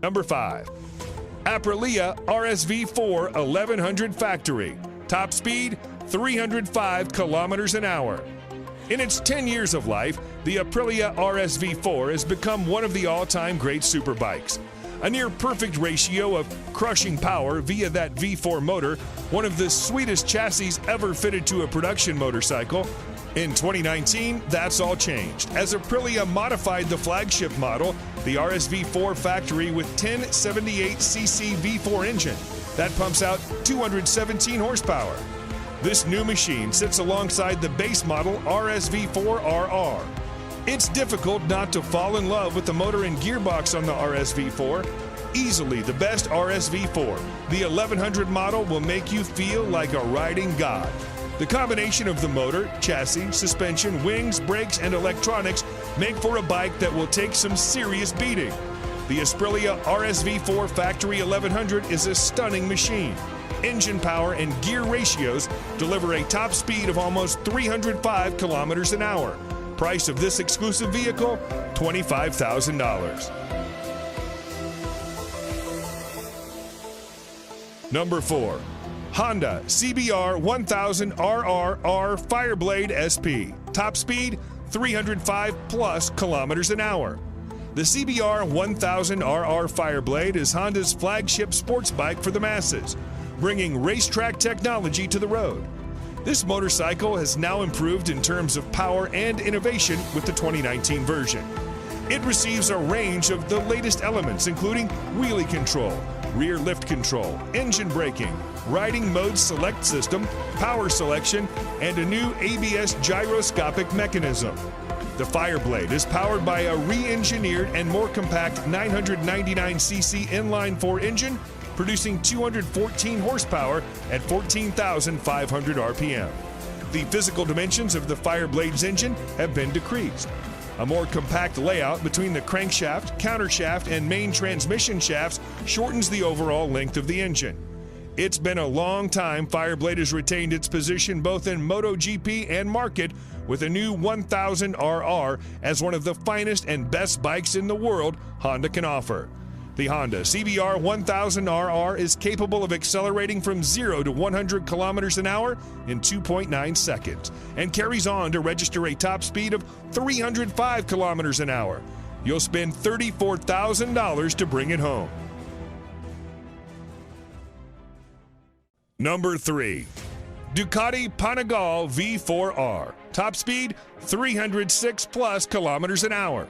Number 5. Aprilia RSV4 1100 Factory. Top speed, 305 kilometers an hour. In its 10 years of life, the Aprilia RSV4 has become one of the all-time great superbikes. A near-perfect ratio of crushing power via that V4 motor, one of the sweetest chassis ever fitted to a production motorcycle. In 2019, that's all changed, as Aprilia modified the flagship model, the RSV4 Factory, with 1078cc V4 engine that pumps out 217 horsepower. This new machine sits alongside the base model RSV4RR. It's difficult not to fall in love with the motor and gearbox on the RSV4. Easily the best RSV4, the 1100 model will make you feel like a riding god. The combination of the motor, chassis, suspension, wings, brakes, and electronics make for a bike that will take some serious beating. The Aprilia RSV4 Factory 1100 is a stunning machine. Engine power and gear ratios deliver a top speed of almost 305 kilometers an hour. Price of this exclusive vehicle, $25,000. Number 4. Honda CBR 1000RRR Fireblade SP. Top speed, 305 plus kilometers an hour. The CBR 1000RR Fireblade is Honda's flagship sports bike for the masses, bringing racetrack technology to the road. This motorcycle has now improved in terms of power and innovation with the 2019 version. It receives a range of the latest elements, including wheelie control, rear lift control, engine braking, riding mode select system, power selection, and a new ABS gyroscopic mechanism. The Fireblade is powered by a re-engineered and more compact 999cc inline-4 engine, producing 214 horsepower at 14,500 RPM. The physical dimensions of the Fireblade's engine have been decreased. A more compact layout between the crankshaft, countershaft, and main transmission shafts shortens the overall length of the engine. It's been a long time Fireblade has retained its position both in MotoGP and market, with a new 1000RR as one of the finest and best bikes in the world Honda can offer. The Honda CBR 1000RR is capable of accelerating from 0 to 100 kilometers an hour in 2.9 seconds and carries on to register a top speed of 305 kilometers an hour. You'll spend $34,000 to bring it home. Number 3. Ducati Panigale V4R. Top speed, 306 plus kilometers an hour.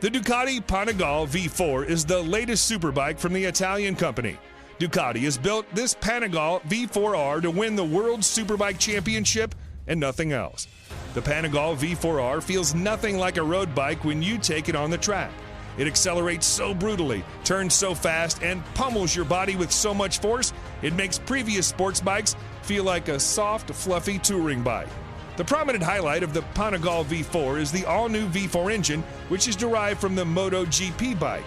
The Ducati Panigale V4 is the latest superbike from the Italian company. Ducati has built this Panigale V4R to win the World Superbike Championship and nothing else. The Panigale V4R feels nothing like a road bike when you take it on the track. It accelerates so brutally, turns so fast, and pummels your body with so much force, it makes previous sports bikes feel like a soft, fluffy touring bike. The prominent highlight of the Panigale V4 is the all-new V4 engine, which is derived from the MotoGP bike.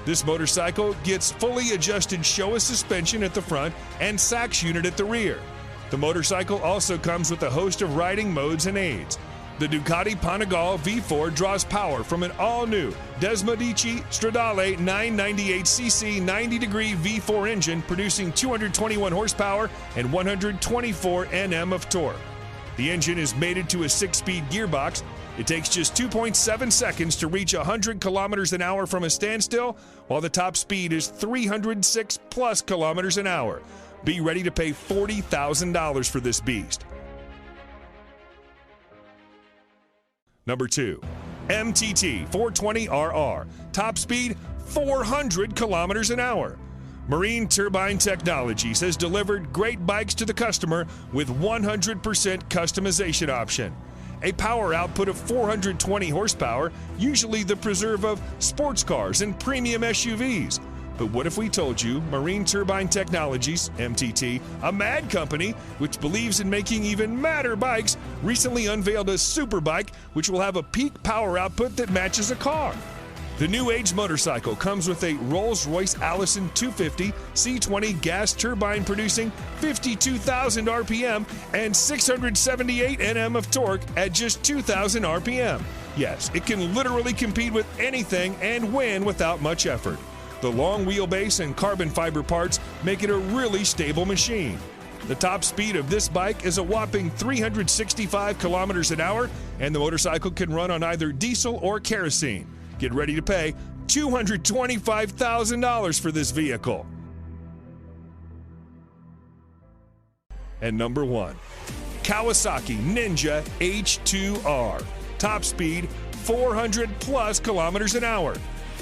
This motorcycle gets fully adjusted Showa suspension at the front and Sachs unit at the rear. The motorcycle also comes with a host of riding modes and aids. The Ducati Panigale V4 draws power from an all-new Desmodici Stradale 998cc 90-degree V4 engine, producing 221 horsepower and 124 Nm of torque. The engine is mated to a 6-speed gearbox. It takes just 2.7 seconds to reach 100 kilometers an hour from a standstill, while the top speed is 306 plus kilometers an hour. Be ready to pay $40,000 for this beast. Number 2. MTT 420RR. Top speed, 400 kilometers an hour. Marine Turbine Technologies has delivered great bikes to the customer with 100% customization option. A power output of 420 horsepower, usually the preserve of sports cars and premium SUVs. But what if we told you Marine Turbine Technologies, MTT, a mad company which believes in making even madder bikes, recently unveiled a super bike which will have a peak power output that matches a car? The new age motorcycle comes with a Rolls-Royce Allison 250 C20 gas turbine producing 52,000 RPM and 678 Nm of torque at just 2,000 RPM. Yes, it can literally compete with anything and win without much effort. The long wheelbase and carbon fiber parts make it a really stable machine. The top speed of this bike is a whopping 365 kilometers an hour, and the motorcycle can run on either diesel or kerosene. Get ready to pay $225,000 for this vehicle. And number 1, Kawasaki Ninja H2R. Top speed 400 plus kilometers an hour.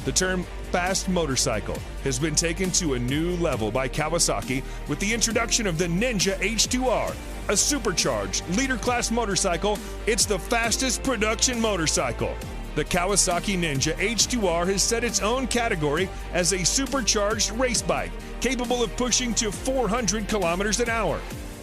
The term fast motorcycle has been taken to a new level by Kawasaki with the introduction of the Ninja H2R, a supercharged leader class motorcycle. It's the fastest production motorcycle. The Kawasaki Ninja H2R has set its own category as a supercharged race bike, capable of pushing to 400 kilometers an hour.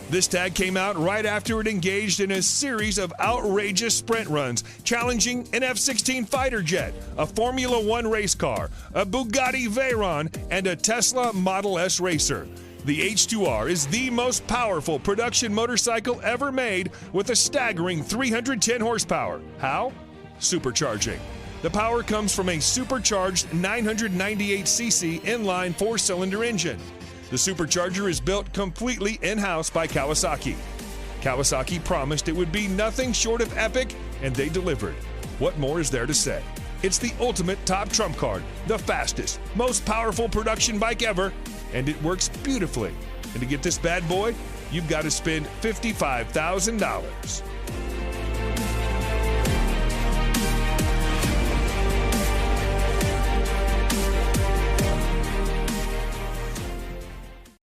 This tag came out right after it engaged in a series of outrageous sprint runs, challenging an F-16 fighter jet, a Formula One race car, a Bugatti Veyron, and a Tesla Model S racer. The H2R is the most powerful production motorcycle ever made, with a staggering 310 horsepower. How? Supercharging. The power comes from a supercharged 998cc inline 4-cylinder engine. The supercharger is built completely in-house by Kawasaki. Kawasaki promised it would be nothing short of epic, and they delivered. What more is there to say? It's the ultimate top trump card, the fastest, most powerful production bike ever, and it works beautifully. And to get this bad boy, you've got to spend $55,000.